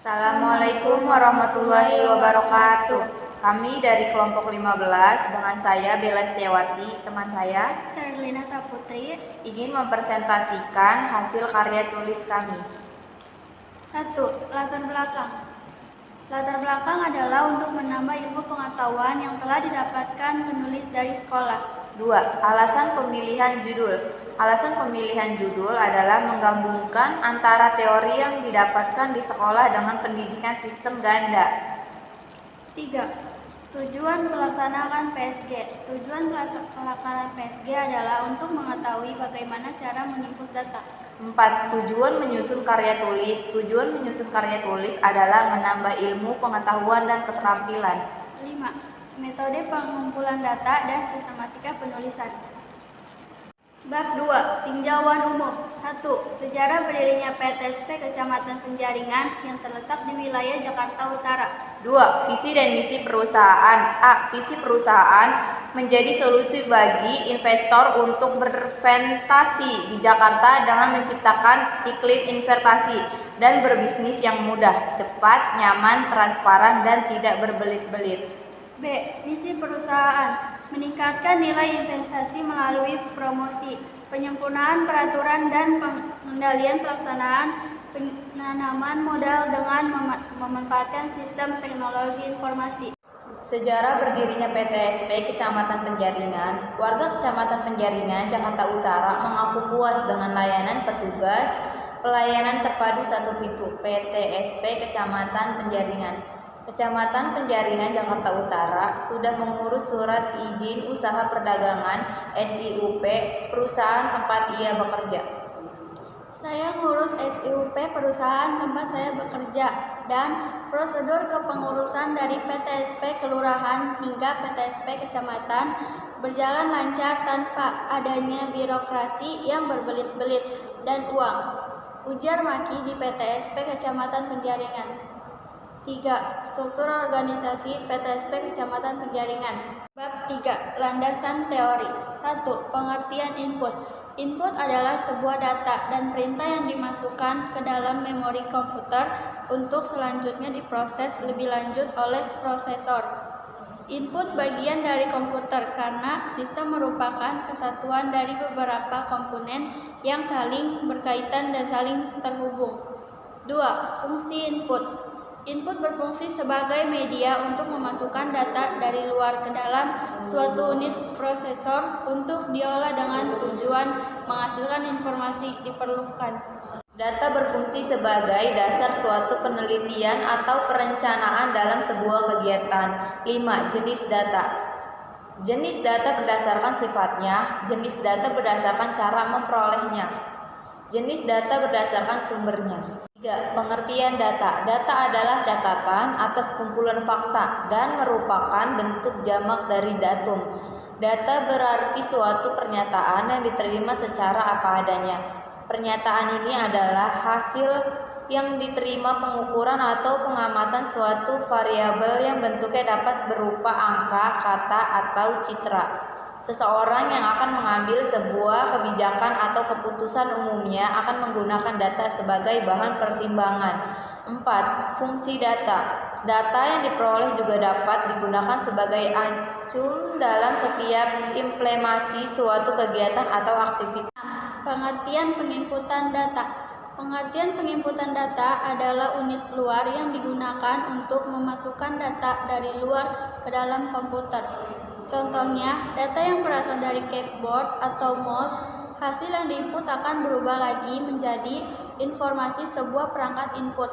Assalamualaikum warahmatullahi wabarakatuh. Kami dari kelompok 15 dengan saya Bella Setiawati, teman saya Sherlina Saputri ingin mempresentasikan hasil karya tulis kami. 1. Latar belakang. Latar belakang adalah untuk menambah ilmu pengetahuan yang telah didapatkan penulis dari sekolah. 2. Alasan pemilihan judul. Alasan pemilihan judul adalah menggabungkan antara teori yang didapatkan di sekolah dengan pendidikan sistem ganda. 3. Tujuan pelaksanaan PSG. Tujuan pelaksanaan PSG adalah untuk mengetahui bagaimana cara menginput data. 4. Tujuan menyusun karya tulis. Tujuan menyusun karya tulis adalah menambah ilmu, pengetahuan, dan keterampilan. 5. Metode pengumpulan data dan sistematika penulisan. Bab 2. Tinjauan umum. 1. Sejarah berdirinya PTSP Kecamatan Penjaringan yang terletak di wilayah Jakarta Utara. 2. Visi dan misi perusahaan. A. Visi perusahaan menjadi solusi bagi investor untuk berinvestasi di Jakarta dengan menciptakan iklim investasi dan berbisnis yang mudah, cepat, nyaman, transparan, dan tidak berbelit-belit. B. Misi perusahaan meningkatkan nilai investasi melalui promosi, penyempurnaan peraturan dan pengendalian pelaksanaan penanaman modal dengan memanfaatkan sistem teknologi informasi. Sejarah berdirinya PTSP Kecamatan Penjaringan. Warga Kecamatan Penjaringan, Jakarta Utara mengaku puas dengan layanan petugas pelayanan terpadu satu pintu PTSP Kecamatan Penjaringan. Kecamatan Penjaringan, Jakarta Utara sudah mengurus surat izin usaha perdagangan SIUP perusahaan tempat ia bekerja. Saya ngurus SIUP perusahaan tempat saya bekerja dan prosedur kepengurusan dari PTSP Kelurahan hingga PTSP Kecamatan berjalan lancar tanpa adanya birokrasi yang berbelit-belit dan uang. Ujar maki di PTSP Kecamatan Penjaringan. 3. Struktur organisasi PTSP Kecamatan Penjaringan. Bab 3. Landasan teori. 1. Pengertian input. Input adalah sebuah data dan perintah yang dimasukkan ke dalam memori komputer untuk selanjutnya diproses lebih lanjut oleh prosesor. Input bagian dari komputer karena sistem merupakan kesatuan dari beberapa komponen yang saling berkaitan dan saling terhubung. 2. Fungsi input. Input berfungsi sebagai media untuk memasukkan data dari luar ke dalam suatu unit prosesor untuk diolah dengan tujuan menghasilkan informasi diperlukan. Data berfungsi sebagai dasar suatu penelitian atau perencanaan dalam sebuah kegiatan. 5. Jenis data. Jenis data berdasarkan sifatnya, jenis data berdasarkan cara memperolehnya, jenis data berdasarkan sumbernya. 3. Pengertian data. Data adalah catatan atas kumpulan fakta dan merupakan bentuk jamak dari datum. Data berarti suatu pernyataan yang diterima secara apa adanya. Pernyataan ini adalah hasil yang diterima pengukuran atau pengamatan suatu variabel yang bentuknya dapat berupa angka, kata, atau citra. Seseorang yang akan mengambil sebuah kebijakan atau keputusan umumnya akan menggunakan data sebagai bahan pertimbangan. 4. Fungsi data. Data yang diperoleh juga dapat digunakan sebagai acuan dalam setiap implementasi suatu kegiatan atau aktivitas. Pengertian penginputan data. Pengertian penginputan data adalah unit luar yang digunakan untuk memasukkan data dari luar ke dalam komputer. Contohnya, data yang berasal dari keyboard atau mouse, hasil yang diinput akan berubah lagi menjadi informasi sebuah perangkat input.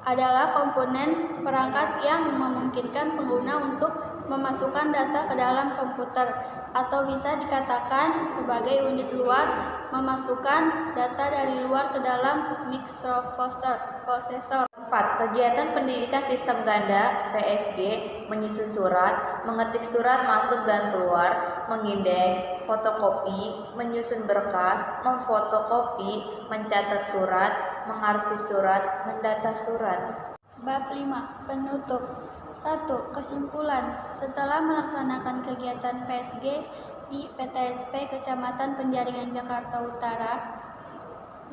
Adalah komponen perangkat yang memungkinkan pengguna untuk memasukkan data ke dalam komputer, atau bisa dikatakan sebagai unit luar memasukkan data dari luar ke dalam mikroprosesor. 4. Kegiatan pendidikan sistem ganda PSG, menyusun surat, mengetik surat masuk dan keluar, mengindeks, fotokopi, menyusun berkas, memfotokopi, mencatat surat, mengarsip surat, mendata surat. Bab 5. Penutup. 1. Kesimpulan. Setelah melaksanakan kegiatan PSG di PTSP Kecamatan Penjaringan Jakarta Utara,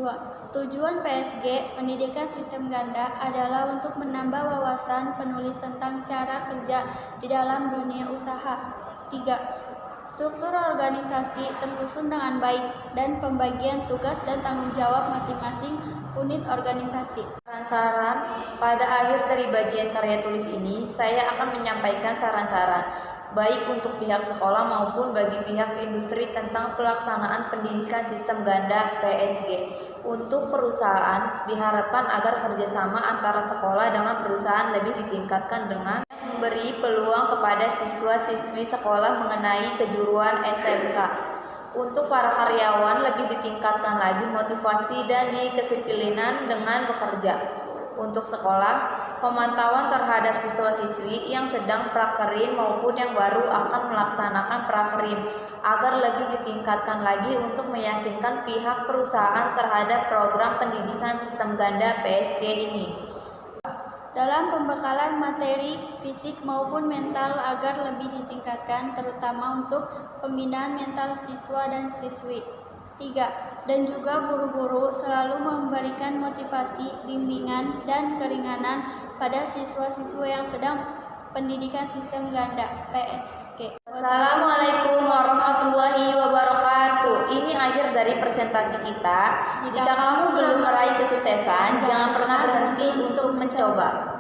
2. Tujuan PSG pendidikan sistem ganda adalah untuk menambah wawasan penulis tentang cara kerja di dalam dunia usaha. 3. Struktur organisasi tersusun dengan baik dan pembagian tugas dan tanggung jawab masing-masing unit organisasi. Saran-saran pada akhir dari bagian karya tulis ini, saya akan menyampaikan saran-saran baik untuk pihak sekolah maupun bagi pihak industri tentang pelaksanaan pendidikan sistem ganda PSG. Untuk perusahaan, diharapkan agar kerjasama antara sekolah dengan perusahaan lebih ditingkatkan dengan memberi peluang kepada siswa-siswi sekolah mengenai kejuruan SMK. Untuk para karyawan lebih ditingkatkan lagi motivasi dan kedisiplinan dengan bekerja. Untuk sekolah, pemantauan terhadap siswa-siswi yang sedang prakerin maupun yang baru akan melaksanakan prakerin agar lebih ditingkatkan lagi untuk meyakinkan pihak perusahaan terhadap program pendidikan sistem ganda PSG ini. Dalam pembekalan materi fisik maupun mental agar lebih ditingkatkan, terutama untuk pembinaan mental siswa dan siswi. 3. Dan juga guru-guru selalu memberikan motivasi, bimbingan, dan keringanan pada siswa-siswa yang sedang pendidikan sistem ganda PSG. Wassalamualaikum warahmatullahi wabarakatuh. Ini akhir dari presentasi kita. Jika kamu belum meraih kesuksesan, jangan pernah berhenti untuk mencoba.